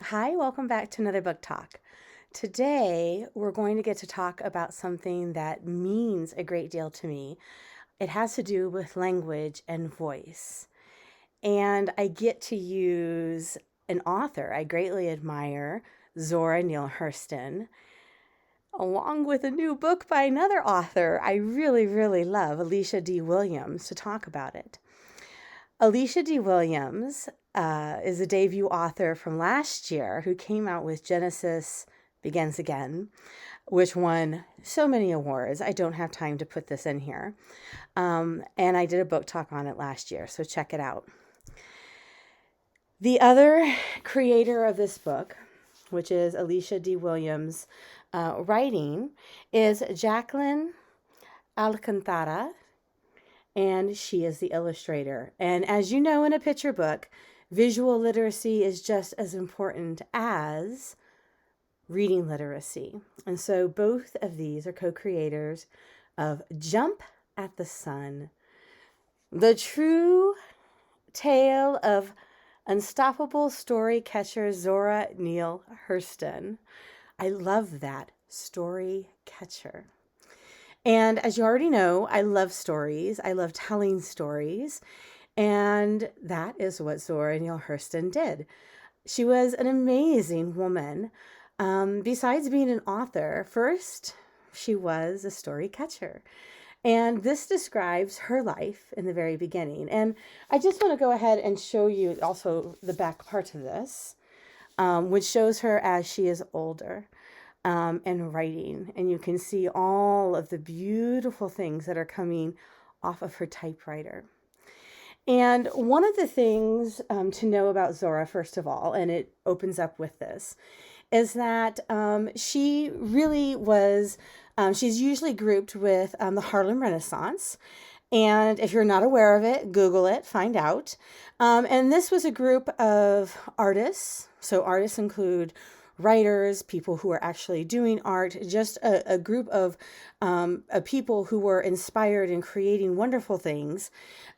Hi, welcome back to another book talk. Today, we're going to get to talk about something that means a great deal to me. It has to do with language and voice. And I get to use an author I greatly admire, Zora Neale Hurston, along with a new book by another author I really love, Alicia D. Williams, to talk about it. Alicia D. Williams is a debut author from last year who came out with Genesis Begins Again, which won so many awards. I don't have time to put this in here. And I did a book talk on it last year, so check it out. The other creator of this book, which is Alicia D. Williams' writing, is Jacqueline Alcàntara, and she is the illustrator. And as you know, in a picture book, visual literacy is just as important as reading literacy. And so both of these are co-creators of Jump at the Sun, the true tale of unstoppable story catcher Zora Neale Hurston. I love that, story catcher. And as you already know, I love stories. I love telling stories. And that is what Zora Neale Hurston did. She was an amazing woman. Besides being an author, first, she was a story catcher. And this describes her life in the very beginning. And I just want to go ahead and show you also the back part of this, which shows her as she is older. And writing. And you can see all of the beautiful things that are coming off of her typewriter. And one of the things to know about Zora, first of all, and it opens up with this, is that she really was, she's usually grouped with the Harlem Renaissance. And if you're not aware of it, Google it, find out. And this was a group of artists. So artists include writers, people who are actually doing art, just a group of people who were inspired in creating wonderful things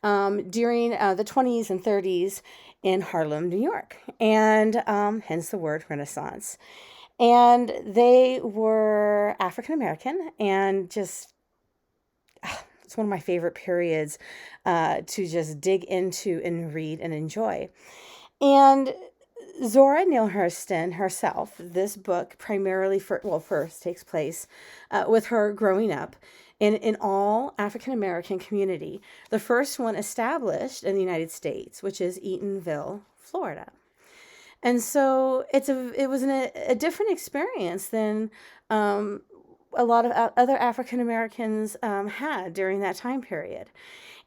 during the 20s and 30s in Harlem, New York, and hence the word Renaissance. And they were African American, and just it's one of my favorite periods to just dig into and read and enjoy. And Zora Neale Hurston herself, this book primarily, first takes place with her growing up in an all African American community. The first one established in the United States, which is Eatonville, Florida. And so it was a different experience than a lot of other African Americans had during that time period.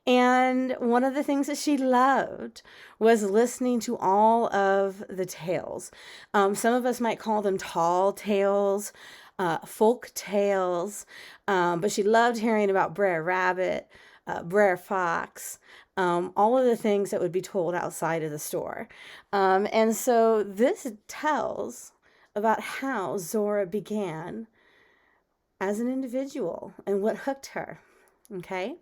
And one of the things that she loved was listening to all of the tales. Some of us might call them tall tales, folk tales, but she loved hearing about Brer Rabbit, Brer Fox, all of the things that would be told outside of the store. And so this tells about how Zora began as an individual and what hooked her. Okay.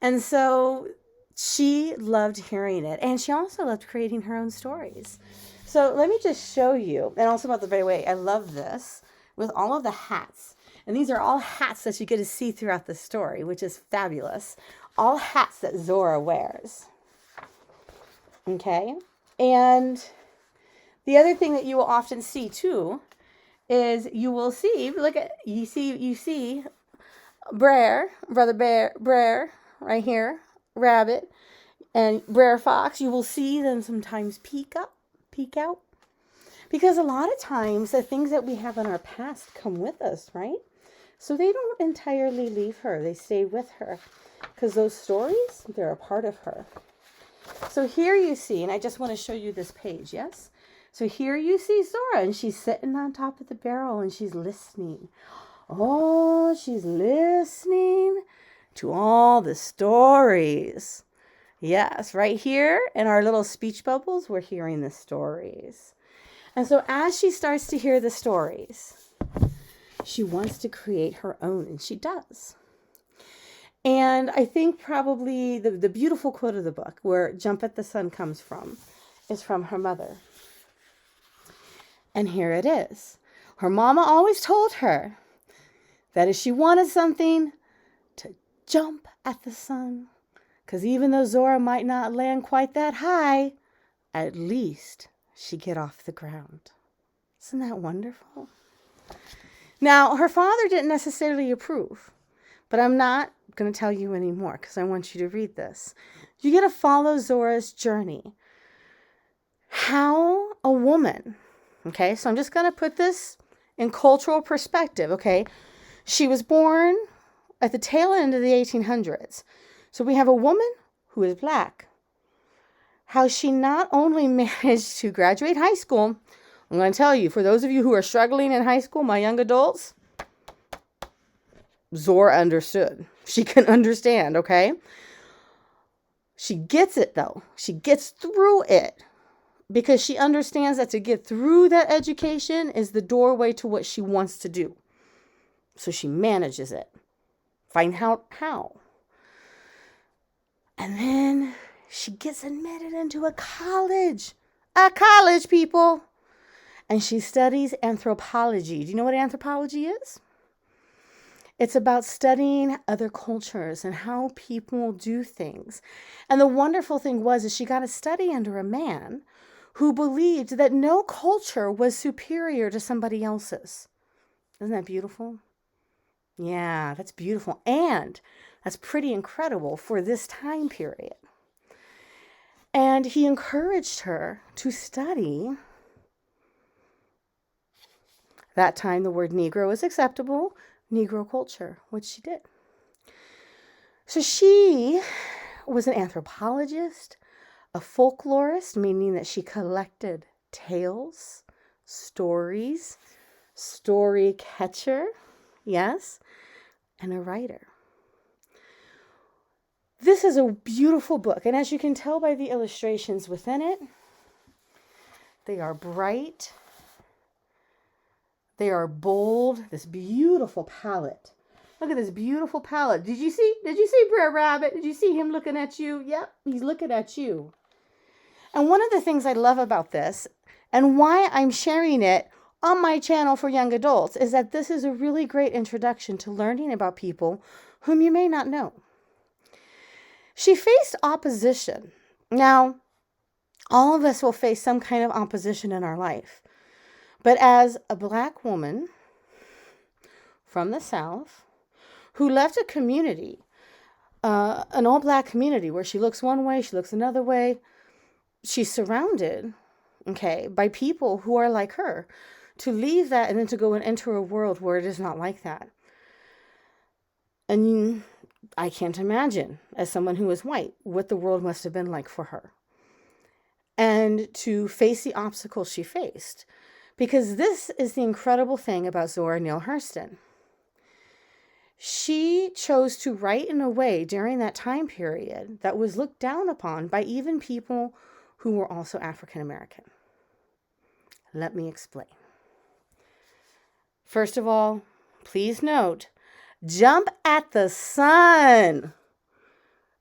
And so she loved hearing it. And she also loved creating her own stories. So let me just show you. And also, by the way, I love this with all of the hats. And these are all hats that you get to see throughout the story, which is fabulous. All hats that Zora wears. Okay. And the other thing that you will often see too is you will see, you see Brother Brer, right here, Rabbit, and Brer Fox. You will see them sometimes peek out. Because a lot of times the things that we have in our past come with us, right? So they don't entirely leave her. They stay with her. Because those stories, they're a part of her. So here you see, and I just want to show you this page, yes? So here you see Zora, and she's sitting on top of the barrel, and she's listening. Oh, she's listening to all the stories. Yes, right here in our little speech bubbles, we're hearing the stories. And so as she starts to hear the stories, she wants to create her own, and she does. And I think probably the beautiful quote of the book, where Jump at the Sun comes from, is from her mother. And here it is. Her mama always told her that if she wanted something, to jump at the sun. Because even though Zora might not land quite that high, at least she'd get off the ground. Isn't that wonderful? Now, her father didn't necessarily approve, but I'm not going to tell you anymore because I want you to read this. You get to follow Zora's journey. How a woman, okay, so I'm just going to put this in cultural perspective, okay? She was born at the tail end of the 1800s. So we have a woman who is Black. How she not only managed to graduate high school, I'm going to tell you, for those of you who are struggling in high school, my young adults, Zora understood. She can understand, okay? She gets it, though. She gets through it because she understands that to get through that education is the doorway to what she wants to do. So she manages it. Find out how. And then she gets admitted into a college, people. And she studies anthropology. Do you know what anthropology is? It's about studying other cultures and how people do things. And the wonderful thing is she got to study under a man who believed that no culture was superior to somebody else's. Isn't that beautiful? Yeah, that's beautiful. And that's pretty incredible for this time period. And he encouraged her to study. That time the word Negro was acceptable. Negro culture, which she did. So she was an anthropologist, a folklorist, meaning that she collected tales, stories, storycatcher, yes, and a writer. This is a beautiful book, and as you can tell by the illustrations within it, they are bright. They are bold. This beautiful palette. Look at this beautiful palette. Did you see Brer Rabbit? Did you see him looking at you? Yep, he's looking at you. And one of the things I love about this, and why I'm sharing it on my channel for young adults, is that this is a really great introduction to learning about people whom you may not know. She faced opposition. Now, all of us will face some kind of opposition in our life. But as a Black woman from the South who left a community, an all Black community where she looks one way, she looks another way, she's surrounded, okay, by people who are like her, to leave that and then to go and enter a world where it is not like that. And I can't imagine, as someone who is white, what the world must have been like for her. And to face the obstacles she faced. Because this is the incredible thing about Zora Neale Hurston. She chose to write in a way during that time period that was looked down upon by even people who were also African American. Let me explain. First of all, please note, Jump at the Sun,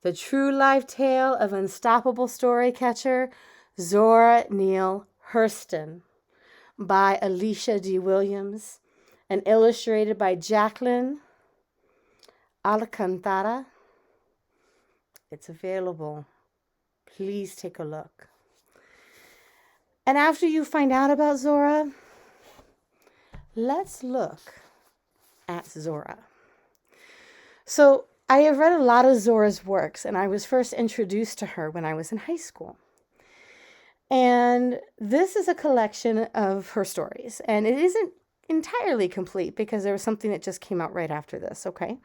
the true life tale of unstoppable storycatcher Zora Neale Hurston, by Alicia D. Williams, and illustrated by Jacqueline Alcàntara. It's available. Please take a look. And after you find out about Zora, let's look at Zora. So I have read a lot of Zora's works, and I was first introduced to her when I was in high school. And this is a collection of her stories. And it isn't entirely complete because there was something that just came out right after this, okay?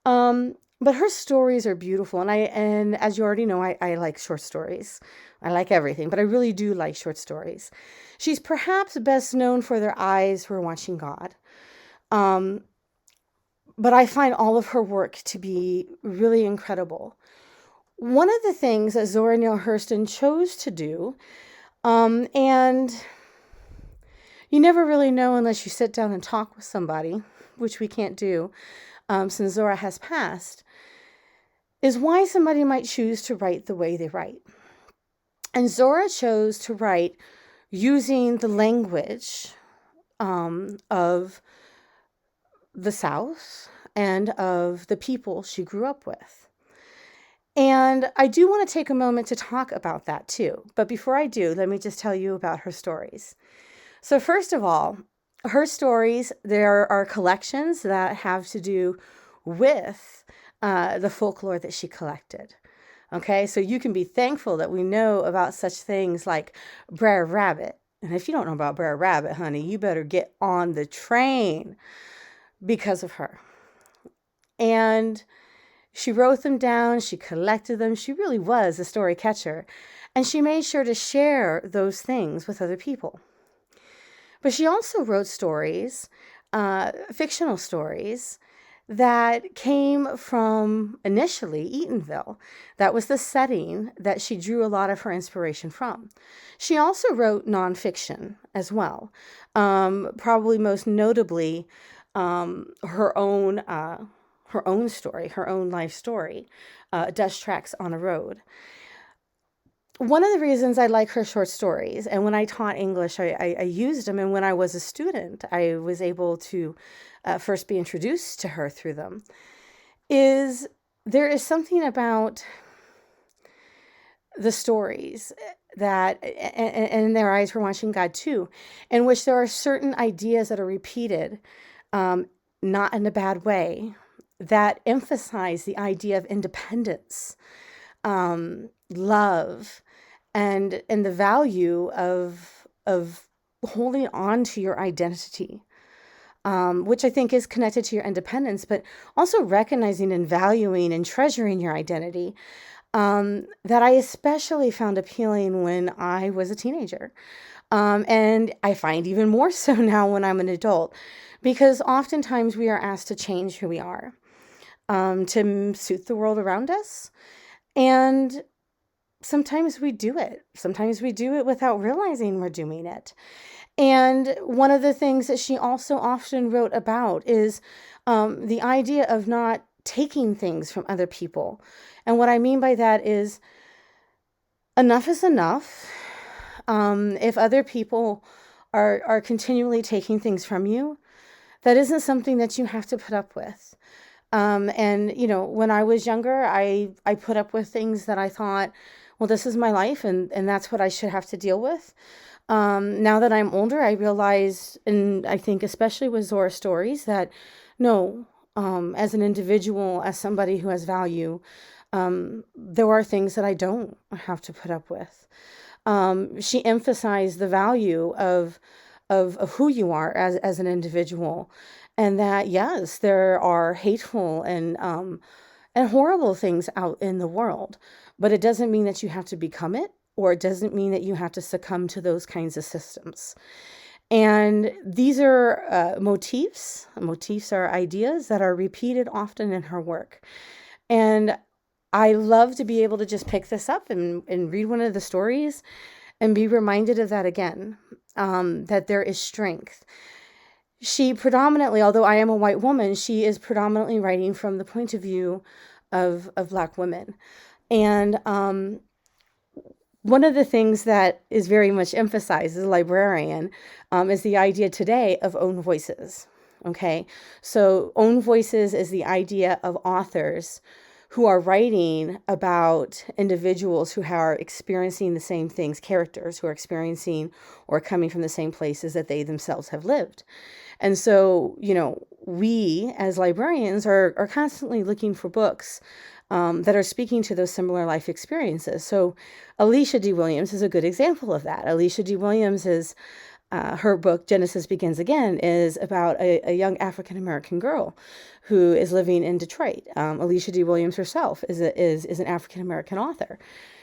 But her stories are beautiful. And as you already know, I like short stories. I like everything, but I really do like short stories. She's perhaps best known for Their Eyes Were Watching God. But I find all of her work to be really incredible. One of the things that Zora Neale Hurston chose to do, and you never really know unless you sit down and talk with somebody, which we can't do since Zora has passed, is why somebody might choose to write the way they write. And Zora chose to write using the language of the South and of the people she grew up with. And I do want to take a moment to talk about that too. But before I do, let me just tell you about her stories. So first of all, her stories, there are collections that have to do with the folklore that she collected. Okay, so you can be thankful that we know about such things like Brer Rabbit. And if you don't know about Brer Rabbit, honey, you better get on the train because of her. And she wrote them down, she collected them, she really was a story catcher. And she made sure to share those things with other people. But she also wrote stories, fictional stories, that came from initially Eatonville. That was the setting that she drew a lot of her inspiration from. She also wrote nonfiction as well, probably most notably her own story, her own life story, Dust Tracks on a Road. One of the reasons I like her short stories, and when I taught English, I used them, and when I was a student, I was able to first be introduced to her through them, is there is something about the stories that, and their eyes were watching God too, in which there are certain ideas that are repeated, not in a bad way, that emphasize the idea of independence, love, and the value of holding on to your identity, which I think is connected to your independence, but also recognizing and valuing and treasuring your identity, that I especially found appealing when I was a teenager. And I find even more so now when I'm an adult, because oftentimes we are asked to change who we are, to suit the world around us. And sometimes we do it. Sometimes we do it without realizing we're doing it. And one of the things that she also often wrote about is the idea of not taking things from other people. And what I mean by that is enough is enough. If other people are continually taking things from you, that isn't something that you have to put up with. And, you know, when I was younger, I put up with things that I thought, well, this is my life and that's what I should have to deal with. Now that I'm older, I realize, and I think especially with Zora's stories, that no, as an individual, as somebody who has value, there are things that I don't have to put up with. She emphasized the value of who you are as an individual, and that yes, there are hateful and horrible things out in the world, but it doesn't mean that you have to become it, or it doesn't mean that you have to succumb to those kinds of systems. And these are motifs. Motifs are ideas that are repeated often in her work. And I love to be able to just pick this up and read one of the stories and be reminded of that again, that there is strength. She predominantly, although I am a white woman, she is predominantly writing from the point of view of Black women. And one of the things that is very much emphasized as a librarian is the idea today of own voices. Okay, so own voices is the idea of authors who are writing about individuals who are experiencing the same things, characters who are experiencing or coming from the same places that they themselves have lived. And so, you know, we as librarians are constantly looking for books that are speaking to those similar life experiences. So Alicia D. Williams is a good example of that. Alicia D. Williams is, her book, Genesis Begins Again, is about a young African-American girl who is living in Detroit. Alicia D. Williams herself is an African-American author.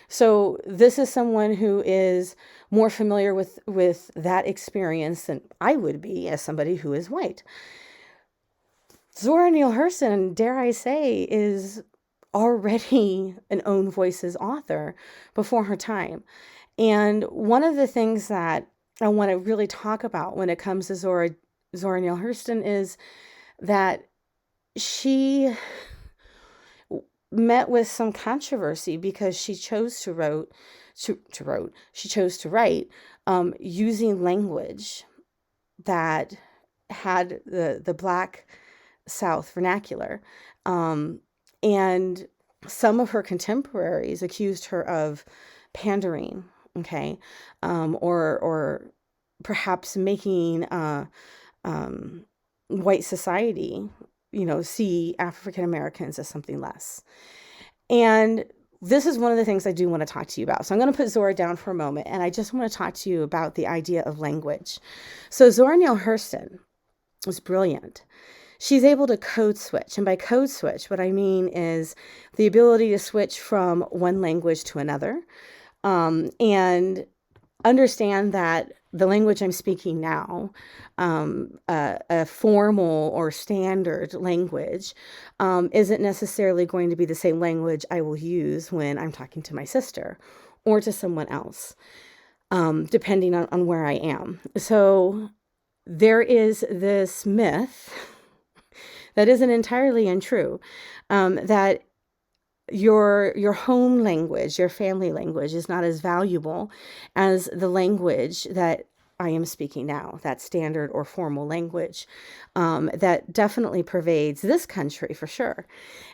So this is someone who is more familiar with that experience than I would be as somebody who is white. Zora Neale Hurston, dare I say, is already an own voices author before her time. And one of the things that I want to really talk about when it comes to Zora Neale Hurston is that she met with some controversy because she chose she chose to write using language that had the Black South vernacular. And some of her contemporaries accused her of pandering, okay, or perhaps making white society, see African Americans as something less. And this is one of the things I do want to talk to you about. So I'm going to put Zora down for a moment, and I just want to talk to you about the idea of language. So Zora Neale Hurston was brilliant. She's able to code switch. And by code switch, what I mean is the ability to switch from one language to another, and understand that the language I'm speaking now, a formal or standard language, isn't necessarily going to be the same language I will use when I'm talking to my sister or to someone else, depending on where I am. So there is this myth that isn't entirely untrue, that your home language, your family language, is not as valuable as the language that I am speaking now, that standard or formal language, that definitely pervades this country for sure.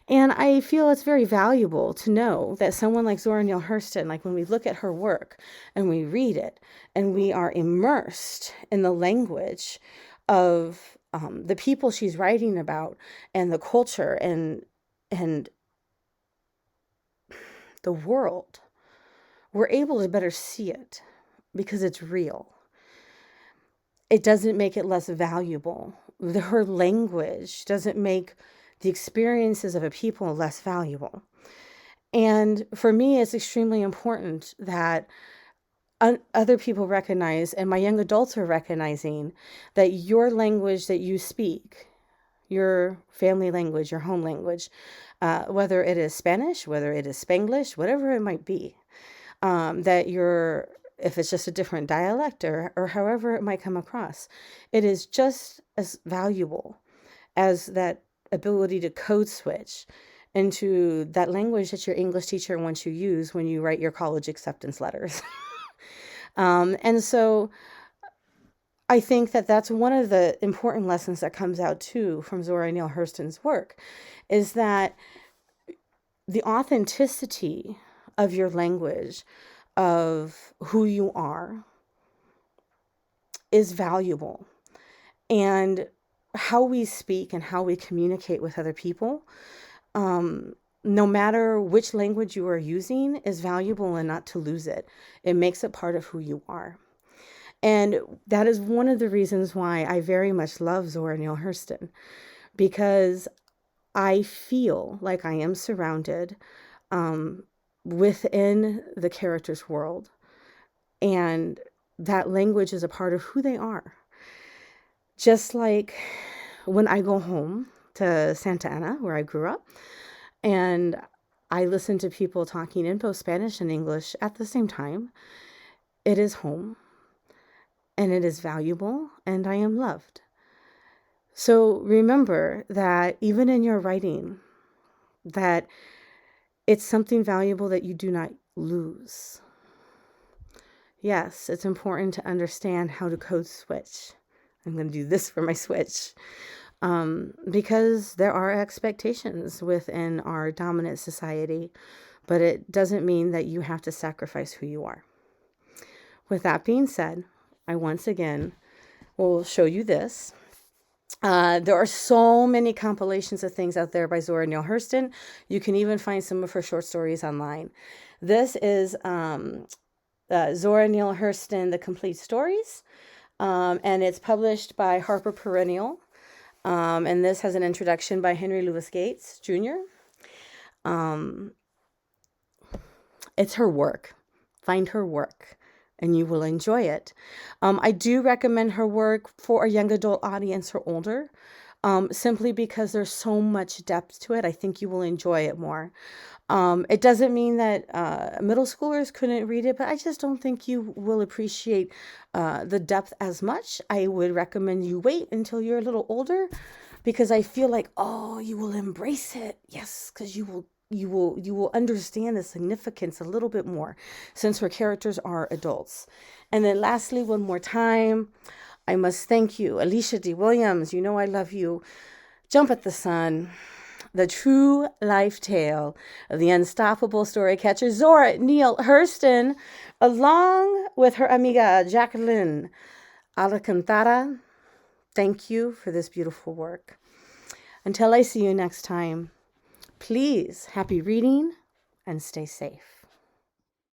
And I feel it's very valuable to know that someone like Zora Neale Hurston, like when we look at her work and we read it and we are immersed in the language of the people she's writing about and the culture and the world, we're able to better see it because it's real. It doesn't make it less valuable. Her language doesn't make the experiences of a people less valuable. And for me, it's extremely important that other people recognize, and my young adults are recognizing, that your language that you speak, your family language, your home language, whether it is Spanish, whether it is Spanglish, whatever it might be, that if it's just a different dialect or however it might come across, it is just as valuable as that ability to code switch into that language that your English teacher wants you to use when you write your college acceptance letters. And so I think that that's one of the important lessons that comes out too from Zora Neale Hurston's work, is that the authenticity of your language, of who you are, is valuable. And how we speak and how we communicate with other people, no matter which language you are using, is valuable, and not to lose it. It makes it part of who you are. And that is one of the reasons why I very much love Zora Neale Hurston, because I feel like I am surrounded within the character's world, and that language is a part of who they are. Just like when I go home to Santa Ana, where I grew up, and I listen to people talking in both Spanish and English at the same time, it is home, and it is valuable, and I am loved. So remember that even in your writing, that it's something valuable that you do not lose. Yes, it's important to understand how to code switch. I'm going to do this for my switch. Because there are expectations within our dominant society, but it doesn't mean that you have to sacrifice who you are. With that being said, I once again will show you this. There are so many compilations of things out there by Zora Neale Hurston. You can even find some of her short stories online. This is Zora Neale Hurston, The Complete Stories, and it's published by Harper Perennial. And this has an introduction by Henry Louis Gates, Jr. It's her work. Find her work, and you will enjoy it. I do recommend her work for a young adult audience or older, simply because there's so much depth to it. I think you will enjoy it more. It doesn't mean that middle schoolers couldn't read it, but I just don't think you will appreciate the depth as much. I would recommend you wait until you're a little older, because I feel like, you will embrace it. Yes, because you will you will understand the significance a little bit more since her characters are adults. And then lastly, one more time, I must thank you, Alicia D. Williams. You know I love you. Jump at the Sun, the true life tale of the unstoppable storycatcher Zora Neale Hurston, along with her amiga Jacqueline Alcàntara. Thank you for this beautiful work. Until I see you next time, please, happy reading and stay safe.